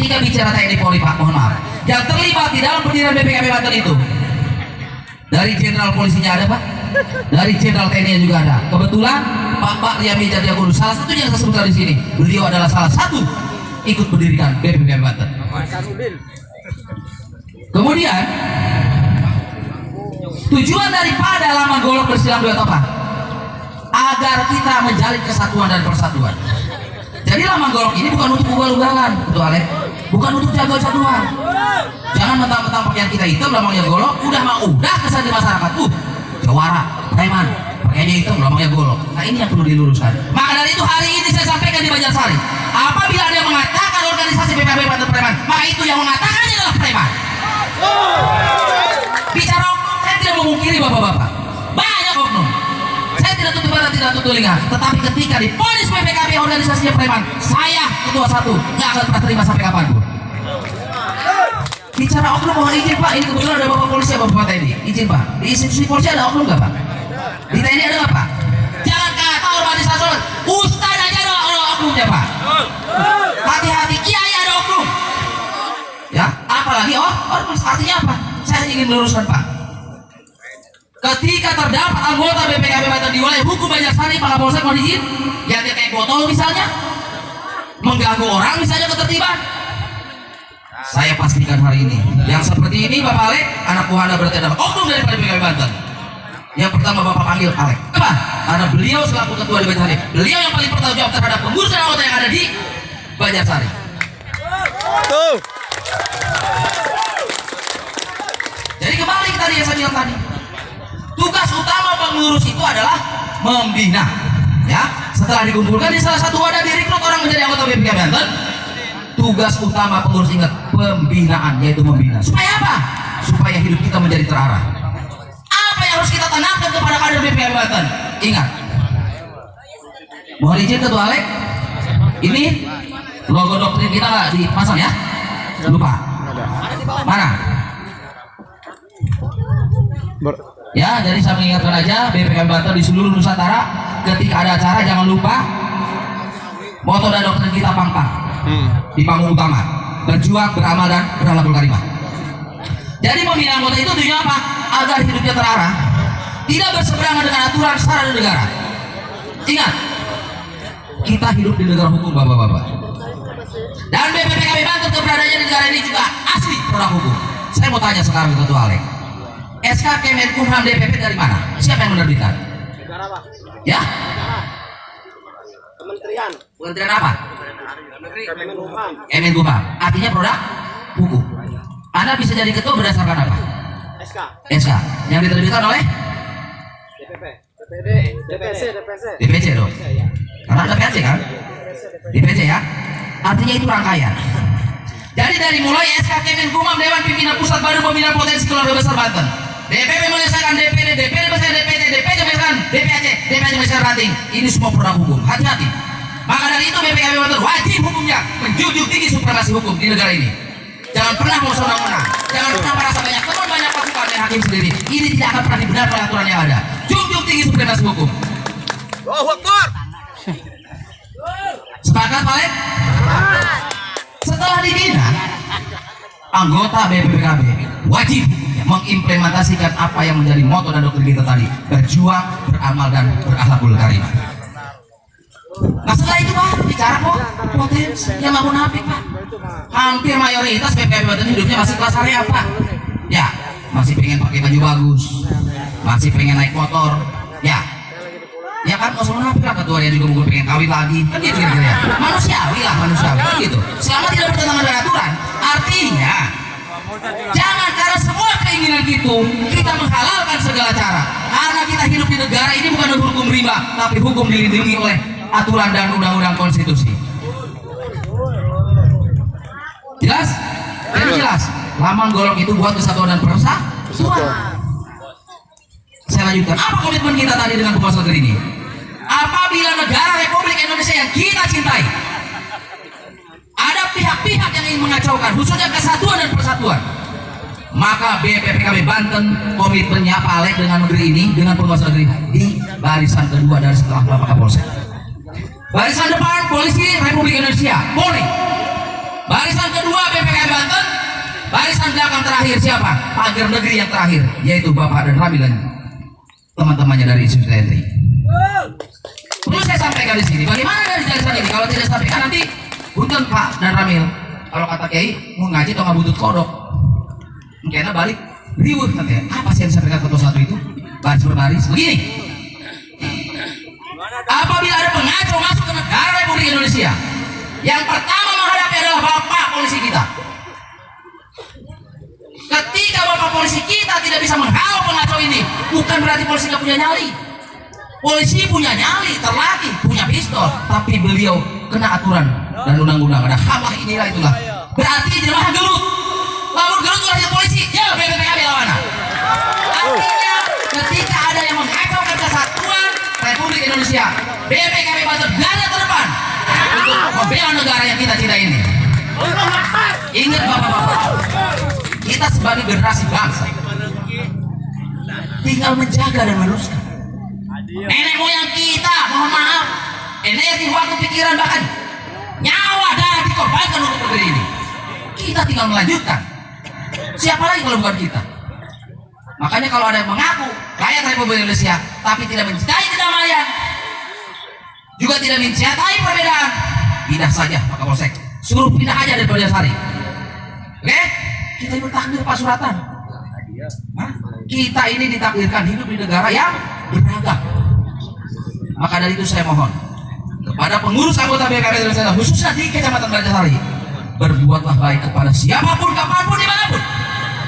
ketika bicara TNI Polri Pak, mohon maaf, yang terlibat di dalam pendirian BPKB Banten itu dari jenderal polisinya ada Pak, dari jenderal TNI juga ada. Kebetulan Pak Riami Jatiaguru salah satu yang saya sebutkan di sini, beliau adalah salah satu ikut mendirikan BPKB Banten. Kemudian tujuan daripada Laman Golok bersilang duet apa? Agar kita menjalin kesatuan dan persatuan. Jadi Laman Golok ini bukan untuk ugal-ugalan, betul Ale? Bukan untuk jaga kesatuan. Jangan mentang-mentang pakaian kita hitam, lamangnya golok, udah kesan di masyarakat. Jawara, preman, pakaiannya hitam, lamangnya golok. Nah ini yang perlu diluruskan. Maka dari itu hari ini saya sampaikan di Banjarsari, apabila ada yang mengatakan organisasi BPKB Banten preman, maka itu yang mengatakannya adalah preman. Bicara oknum, saya tidak memungkiri bapak-bapak, banyak oknum. Saya tidak tutup mata, tidak tutup telinga. Tetapi ketika diponis BPKB organisasinya preman, saya ketua satu nggak akan pernah terima sampai kapanpun. Bicara oknum, mohon izin Pak, ini kebetulan ada bapak polisi, bapak TNI. Izin Pak, di institusi polisi ada oknum nggak Pak? Di TNI ada nggak Pak? Jangan kata organisasi Ustaz aja ada oknumnya Pak. Hati-hati, kiai ada oknum. Ya, apalagi ormas, artinya apa? Saya ingin meluruskan Pak. Ketika terdapat anggota BPKB Banten di wilayah hukum Banjarsari, Pak Kapolsek mohon izin, yang kayak botol misalnya, mengganggu orang misalnya ketertiban, saya pastikan hari ini, yang seperti ini Bapak Alek, anak buah Anda berarti adalah oknum daripada BPKB Banten. Yang pertama Bapak panggil Alek, kenapa? Karena beliau selaku ketua di Banjarsari, beliau yang paling bertanggung jawab terhadap pengurus dan anggota yang ada di Banjarsari. Jadi kembali ke tadi yang saya bilang tadi, tugas utama pengurus itu adalah membina. Ya, setelah dikumpulkan di salah satu wadah direkrut orang menjadi anggota BPKB Banten, tugas utama pengurus ingat pembinaan, yaitu membina. Supaya apa? Supaya hidup kita menjadi terarah. Apa yang harus kita tanamkan kepada kader BPKB Banten? Ingat. Mohon izin Ketua Alek, ini logo doktrin kita nggak dipasang ya? Lupa. Mana? Ya, jadi saya mengingatkan aja BPKB Banten di seluruh Nusantara, ketika ada acara jangan lupa moto dan doktrin kita pampang di panggung utama, berjuang, beramal dan berakhlakul karimah. Jadi membina anggota itu tujuannya apa? Agar hidupnya terarah, tidak berseberangan dengan aturan sara dan negara. Ingat, kita hidup di negara hukum bapak-bapak, dan BPKB Banten keberadaannya di negara ini juga asli produk hukum. Saya mau tanya sekarang ke Ketua Alek, SK Kemenkumham DPP dari mana? Siapa yang menerbitkan? Ya? Kementerian. Kementerian apa? Kemenkumham. Artinya produk hukum. Anda bisa jadi ketua berdasarkan apa? SK. SK. Yang diterbitkan oleh DPP. DPD. DPC. DPC dong. Karena ada DPC kan? DPC ya. Artinya itu rangkaian. Jadi dari mulai SK Kemenkumham, Dewan Pimpinan Pusat Badan Pembinaan Potensi Keluarga Besar Banten, DPP menyelesaikan DPD, DPD menyelesaikan DPC, DPC menyelesaikan DPAC, DPAC menyelesaikan ranting. Ini semua produk hukum. Hati-hati. Maka dari itu BPKB Banten wajib hukumnya menjunjung tinggi supremasi hukum di negara ini. Jangan pernah mau senang-senang. Jangan pernah merasa banyak teman, banyak pasukan dan hakim sendiri. Ini tidak akan pernah dibenarkan oleh aturan yang ada. Junjung tinggi supremasi hukum. Allahu Akbar. Sepakat Pak Lek? Setelah dibina, anggota BPKB wajib mengimplementasikan apa yang menjadi moto dan doktrin kita tadi, berjuang, beramal dan berakhlakul karimah. Nah setelah itu Pak, bicara kok potensi yang nggak munafik Pak. Hampir mayoritas BPKB Banten hidupnya masih kelas area Pak. Ya, masih pengen pakai baju bagus, masih pengen naik motor, ya. Ya kan, nggak usah munafik lah, ketuanya juga mungkin pengen kawin lagi, kan gitu kira-kira ya. Manusiawi lah, manusiawi, kan gitu. Selama tidak bertentangan dengan aturan, artinya jangan karena semua keinginan gitu kita menghalalkan segala cara. Karena kita hidup di negara ini bukan hukum riba, tapi hukum dilindungi oleh aturan dan undang-undang konstitusi. Jelas? Jadi jelas. Laman Golok itu buat kesatuan dan persatuan. Saya lanjutkan. Apa komitmen kita tadi dengan penguasa negeri ini? Apabila negara Republik Indonesia yang kita cintai ada pihak-pihak yang ingin mengacaukan khususnya kesatuan dan persatuan, maka BPKB Banten komitmennya Pak Alek dengan negeri ini, dengan penguasa negeri di barisan kedua dari setelah Bapak Kapolsek. Barisan depan Polisi Republik Indonesia, Polri. Barisan kedua BPKB Banten, barisan belakang terakhir siapa? Pagar negeri yang terakhir, yaitu Bapak dan Ramil dan teman-temannya dari institusi TNI. Perlu saya sampaikan di sini, bagaimana dari jelasan ini? Kalau tidak sampaikan nanti, punten Pak dan Ramil. Kalau kata Kiai, mau ngaji atau nggak butuh kodok, mungkin balik riuh nanti. Apa sih yang disampaikan ketua satu itu? Baris berbaris begini. Apabila ada pengacau masuk ke negara Republik Indonesia, yang pertama menghadapi adalah bapak polisi kita. Ketika bapak polisi kita tidak bisa menghalau pengacau ini, bukan berarti polisi nggak punya nyali. Polisi punya nyali, terlatih, punya pistol, tapi beliau kena aturan dan undang-undang. Ada hal inilah itulah. Berarti jemaah gelut. Lamun gelut wajib polisi, ya BPKB lawana. Artinya ketika ada yang mengacaukan kesatuan Republik Indonesia, BPKB Banten garda terdepan untuk membela negara yang kita cintai ini. Ingat bapak-bapak, kita sebagai generasi bangsa tinggal menjaga dan meneruskan. Nenek moyang kita, mohon maaf, energi, waktu, pikiran, bahkan nyawa darah dikorbankan untuk negeri ini. Kita tinggal melanjutkan. Siapa lagi kalau bukan kita? Makanya kalau ada yang mengaku rakyat Republik Indonesia tapi tidak mencintai kedamaian, juga tidak mencintai perbedaan, pindah saja Pak Kapolsek, suruh pindah aja dari Banjarsari. Oke? Kita ini takdir Pak Suratan. Hah? Kita ini ditakdirkan hidup di negara yang beragam. Maka dari itu saya mohon kepada pengurus anggota BKB Indonesia, khususnya di Kecamatan Banjarsari, berbuatlah baik kepada siapapun, kapanpun, dimanapun.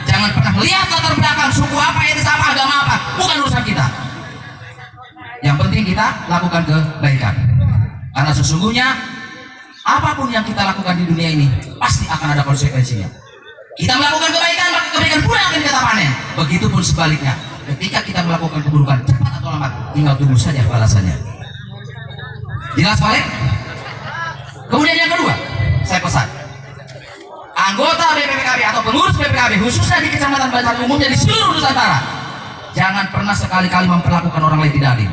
Jangan pernah melihat latar belakang suku apa, etnis apa, agama apa, bukan urusan kita. Yang penting kita lakukan kebaikan, karena sesungguhnya apapun yang kita lakukan di dunia ini pasti akan ada konsekuensinya. Kita melakukan kebaikan, maka kebaikan pula yang akan kita panen. Begitupun sebaliknya, ketika kita melakukan keburukan, cepat atau lambat, tinggal tunggu saja balasannya. Jelas Pak? Kemudian yang kedua, saya pesan anggota BPKB atau pengurus BPKB khususnya di Kecamatan Banjarsari umumnya di seluruh Nusantara, jangan pernah sekali-kali memperlakukan orang lain tidak adil.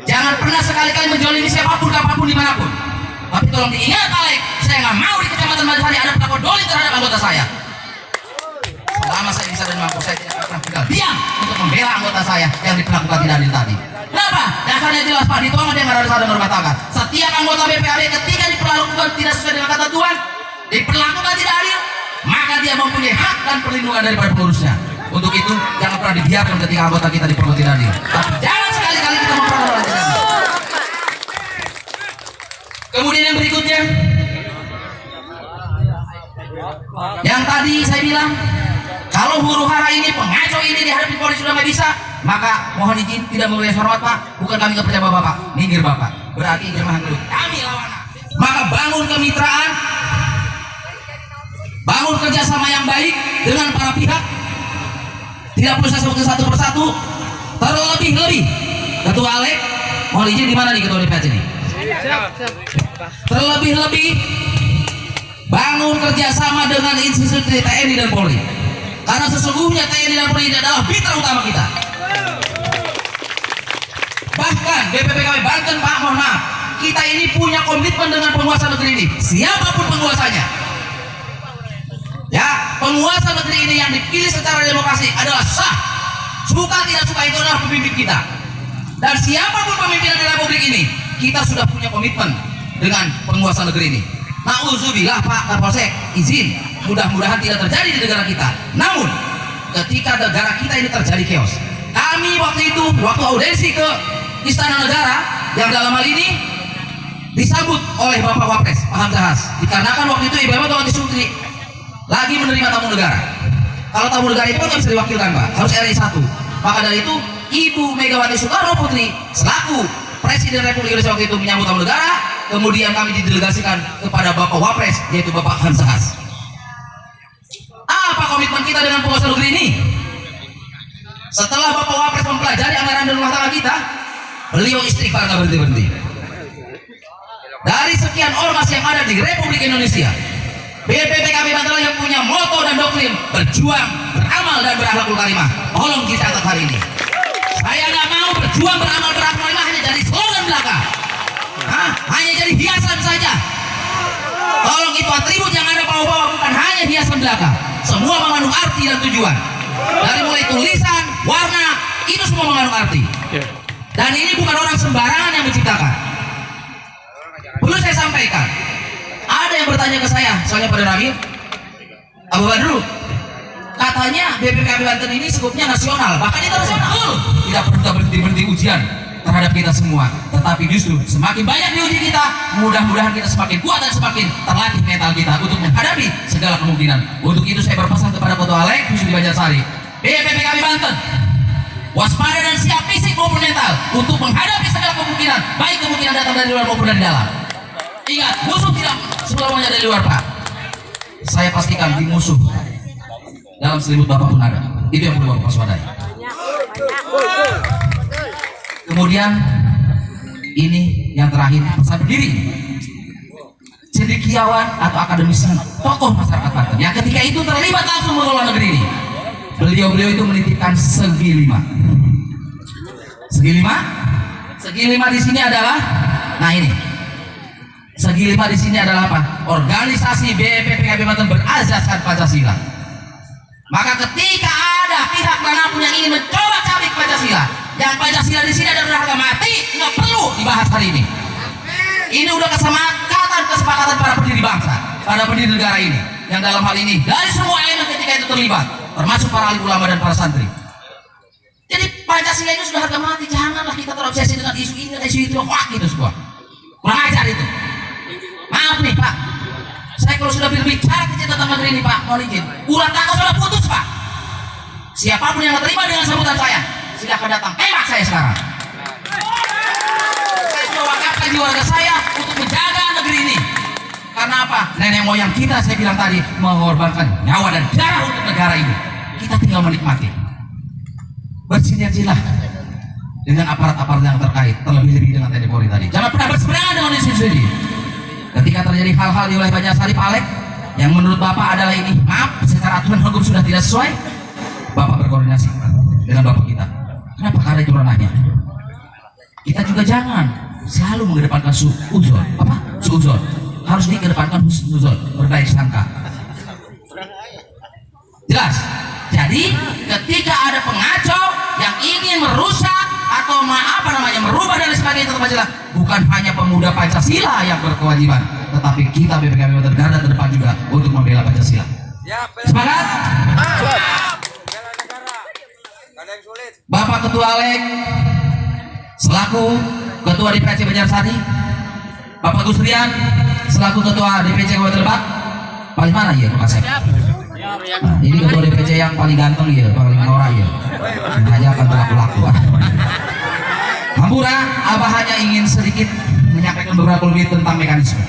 Jangan pernah sekali-kali menjolimi siapapun, kapanpun, dimanapun. Tapi tolong diingat Alex, saya nggak mau di Kecamatan Banjarsari ada perlakuan dolim terhadap anggota saya. Selama saya bisa dan mampu, saya tidak akan tinggal diam untuk membela anggota saya yang diperlakukan tidak adil tadi. Kenapa? Dasarnya jelas Pak, dituang dia nggak ada sadar rumah tangga. Setiap anggota BPKB ketika diperlakukan tidak sesuai dengan ketentuan, diperlakukan tidak adil, maka dia mempunyai hak dan perlindungan daripada pengurusnya. Untuk itu jangan pernah dibiarkan ketika anggota kita diperlakukan tidak adil. Tapi jangan sekali-kali kita memperlakukan orang tidak adil. Kemudian yang berikutnya, yang tadi saya bilang, kalau huru hara ini, pengacau ini dihadapi polisi sudah nggak bisa, maka mohon izin tidak memberi hormat Pak. Bukan kami nggak percaya Bapak, minggir Bapak. Berarti jemaah dulu kami lawan. Maka bangun kemitraan, bangun kerjasama yang baik dengan para pihak. Tidak perlu saya sebutkan satu persatu. Terlebih-lebih, Ketua Alek, mohon izin di mana nih Ketua DPC ini? Terlebih-lebih, bangun kerjasama dengan institusi TNI dan Polri. Karena sesungguhnya TNI dan Polri adalah mitra utama kita. Bahkan BPKB Banten Pak, mohon maaf, kita ini punya komitmen dengan penguasa negeri ini, siapapun penguasanya. Ya, penguasa negeri ini yang dipilih secara demokrasi adalah sah. Suka tidak suka itu adalah pemimpin kita. Dan siapapun pemimpin di Republik ini, kita sudah punya komitmen dengan penguasa negeri ini. Nauzubillah Pak Kapolsek, izin, mudah-mudahan tidak terjadi di negara kita. Namun, ketika negara kita ini terjadi chaos, kami waktu itu, waktu audensi ke Istana Negara, yang dalam hal ini disambut oleh Bapak Wapres, Pak Hamzahas, dikarenakan waktu itu Ibu Megawati Sutri lagi menerima tamu negara. Kalau tamu negara itu kan bisa diwakilkan Pak, harus RI 1. Maka dari itu Ibu Megawati Soekarno Putri selaku Presiden Republik Indonesia waktu itu menyambut tamu negara, kemudian kami didelegasikan kepada Bapak Wapres, yaitu Bapak Hamzahas. Apa komitmen kita dengan penguasa negeri ini? Setelah Bapak Wapres mempelajari anggaran dan rumah tangga kita, beliau istighfar nggak berhenti-berhenti. Dari sekian ormas yang ada di Republik Indonesia, BPKB Banten yang punya moto dan doktrin berjuang, beramal dan berakhlakul karimah. Tolong dicatat hari ini. Saya nggak mau berjuang, beramal, berakhlakul karimah hanya jadi slogan belaka, hanya jadi hiasan saja. Tolong itu atribut yang ada Pak berbagai hiasan belaka. Semua mengandung arti dan tujuan. Dari mulai tulisan, warna, itu semua mengandung arti. Dan ini bukan orang sembarangan yang menciptakan. Perlu saya sampaikan, ada yang bertanya ke saya, soalnya pada Rahim, Abu Badru, katanya BPKB Banten ini skupnya nasional, bahkan internasional. Tidak pernah berhenti ujian terhadap kita semua, tetapi justru semakin banyak diuji kita, mudah-mudahan kita semakin kuat dan semakin terlatih mental kita untuk menghadapi segala kemungkinan. Untuk itu saya berpesan kepada Ketua Alek khusus di Banjarsari, BPKB Banten, waspada dan siap fisik maupun mental untuk menghadapi segala kemungkinan, baik kemungkinan datang dari luar maupun dari dalam. Ingat, musuh tidak semuanya dari luar, Pak. Saya pastikan di musuh dalam selimut Bapak pun ada. Itu yang perlu Bapak waspadai. Kemudian ini yang terakhir, pesan berdiri cendekiawan atau akademisi tokoh masyarakat Banten yang ketika itu terlibat langsung mengelola negeri ini. Beliau itu menitipkan segi lima. Segi lima di sini adalah, nah ini segi lima di sini adalah apa? Organisasi BPPKB Banten berazaskan Pancasila. Maka ketika ada pihak manapun yang ingin mencoba cabik Pancasila, yang Pancasila di sini adalah harga mati, nggak perlu dibahas hari ini. Ini udah kesepakatan para pendiri bangsa, para pendiri negara ini, yang dalam hal ini dari semua elemen ketika itu terlibat, termasuk para alim ulama dan para santri. Jadi Pancasila itu sudah harga mati, janganlah kita terobsesi dengan isu ini dan isu itu, wah gitu semua. Kurang ajar itu. Maaf nih Pak, saya kalau sudah berbicara tentang negeri ini Pak, mohon izin, ulat takut sudah putus Pak. Siapapun yang terima dengan sambutan saya, silahkan datang, tembak saya sekarang. Saya sudah wakafkan jiwa saya untuk menjaga negeri ini. Karena apa? Nenek moyang kita, saya bilang tadi, mengorbankan nyawa dan darah untuk negara ini. Kita tinggal menikmati. Bersinergilah dengan aparat-aparat yang terkait, terlebih-lebih dengan TNI Polri tadi. Jangan pernah berseberangan dengan institusi ini. Ketika terjadi hal-hal di wilayah Banjarsari, Pak Alek, yang menurut Bapak adalah ini, maaf, secara aturan hukum sudah tidak sesuai, Bapak berkoordinasi dengan Bapak kita. Kenapa? Karena itu ranahnya. Kita juga jangan selalu mengedepankan suudzon. Apa? Suudzon. Harus dikedepankan husnuzon, berbaik sangka. Jelas? Jadi ketika ada pengacau yang ingin merusak atau merubah dari sebagainya tentang Pancasila, bukan hanya pemuda Pancasila yang berkewajiban, tetapi kita BPKB Banten garda terdepan juga untuk membela Pancasila. Semangat! Bapak Ketua Alek selaku Ketua DPC Banjarsari, Bapak Gusrian selaku Ketua DPC Kabupaten Lebak, paling mana ya Pak Kasep? Nah, ini Ketua DPC yang paling ganteng ya, paling norak ya. Hanya akan berlaku-laku. Hampura, Abah hanya ingin sedikit menyampaikan beberapa lebih tentang mekanisme.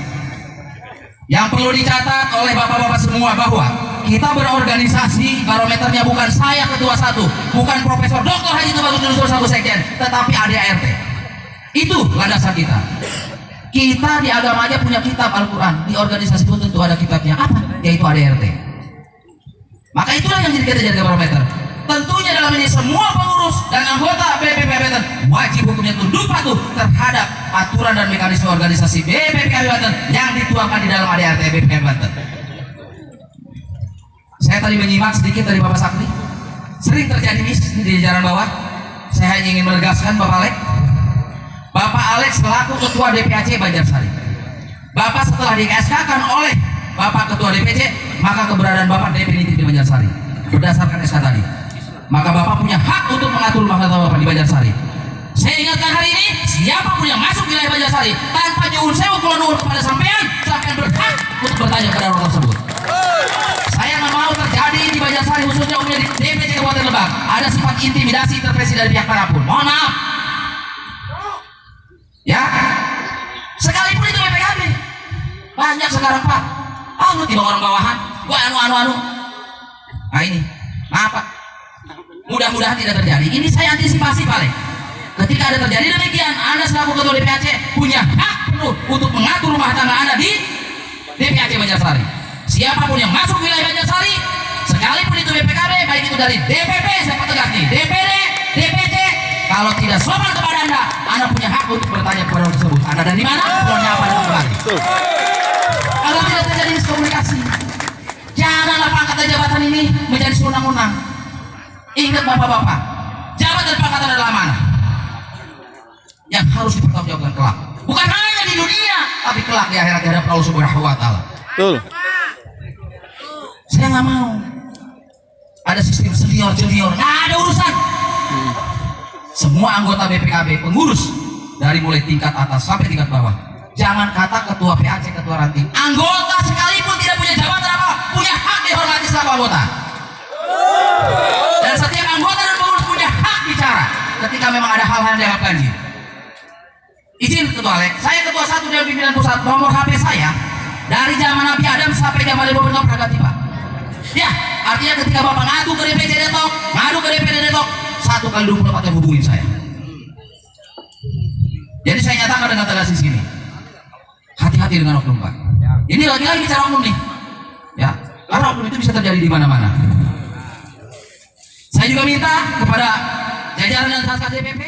Yang perlu dicatat oleh bapak-bapak semua bahwa kita berorganisasi, barometernya bukan saya ketua satu, bukan Profesor Dr. Haji Tubagus Nusur satu sekjen, tetapi ADART. Itu landasan kita. Kita di agama aja punya kitab Al-Quran, di organisasi pun tentu ada kitabnya, apa? Yaitu ADART. Maka itulah yang jadi barometer. Tentunya dalam ini semua pengurus dan anggota BPKB Banten wajib hukumnya tunduk patuh terhadap aturan dan mekanisme organisasi BPKB Banten yang dituangkan di dalam ADART BPKB Banten. Saya tadi menyimak sedikit dari Bapak Sakti. Sering terjadi di jajaran bawah. Saya hanya ingin menegaskan Bapak Alek. Bapak Alek selaku Ketua DPAC Banjarsari. Bapak setelah di-SK-kan oleh Bapak Ketua DPC, maka keberadaan Bapak definitif di Banjarsari berdasarkan SK tadi. Maka Bapak punya hak untuk mengatur rumah tangga Bapak di Banjarsari. Saya ingatkan hari ini, siapapun yang masuk wilayah Banjarsari tanpa nyuwun sewu kula nuwun kepada sampean berhak untuk bertanya kepada orang tersebut. Saya nggak mau terjadi di Banjarsari, khususnya umumnya di DPC Kabupaten Lebak, ada sifat intimidasi intervensi dari pihak manapun. Mohon maaf. Ya, sekalipun itu BPKB banyak sekarang Pak. Lu tiba orang bawahan, gua anu. Nah ini, maaf Pak. Mudah-mudahan tidak terjadi. Ini saya antisipasi Pak Alek. Ketika ada terjadi demikian, Anda selaku Ketua DPAC punya hak penuh untuk mengatur rumah tangga Anda di DPAC Banjarsari. Siapapun yang masuk wilayah Banjarsari, sekalipun itu BPKB, baik itu dari DPP, saya tegas nih, DPD, DPC, kalau tidak sopan kepada Anda punya hak untuk bertanya kepada orang tersebut. Anda dari mana? Punya apa dan kembali. Kalau tidak terjadi komunikasi, jangan ini menjadi sewenang-wenang. Ingat bapak-bapak, jabatan pangkatan adalah amanah yang harus dipertanggungjawabkan kelak. Bukan hanya di dunia, tapi kelak di akhirat di hadapan Allah Subhanahu wa Ta'ala. Betul. Saya nggak mau ada sistem senior-junior, nggak ada urusan. Semua anggota BPKB, pengurus dari mulai tingkat atas sampai tingkat bawah, jangan kata ketua PAC, ketua ranting, anggota sekalipun tidak punya jabatan apa, punya hak dihormati selaku anggota. Dan setiap anggota dan pengurus punya hak bicara ketika memang ada hal-hal yang dianggap ganjil. Izin ketua Lek, saya ketua satu dari pimpinan pusat, nomor HP saya dari zaman Nabi Adam sampai zaman Ibu Bapak pernah ganti Pak. Ya, artinya ketika Bapak ngadu ke DPC Detok, ngadu ke DPD Detok, 1 kali 24 yang hubungin saya. Jadi saya nyatakan dengan tegas di sini, hati-hati dengan oknum Pak. Ini lagi-lagi bicara oknum nih, ya, karena oknum itu bisa terjadi di mana-mana. Saya juga minta kepada jajaran dan satgas DPP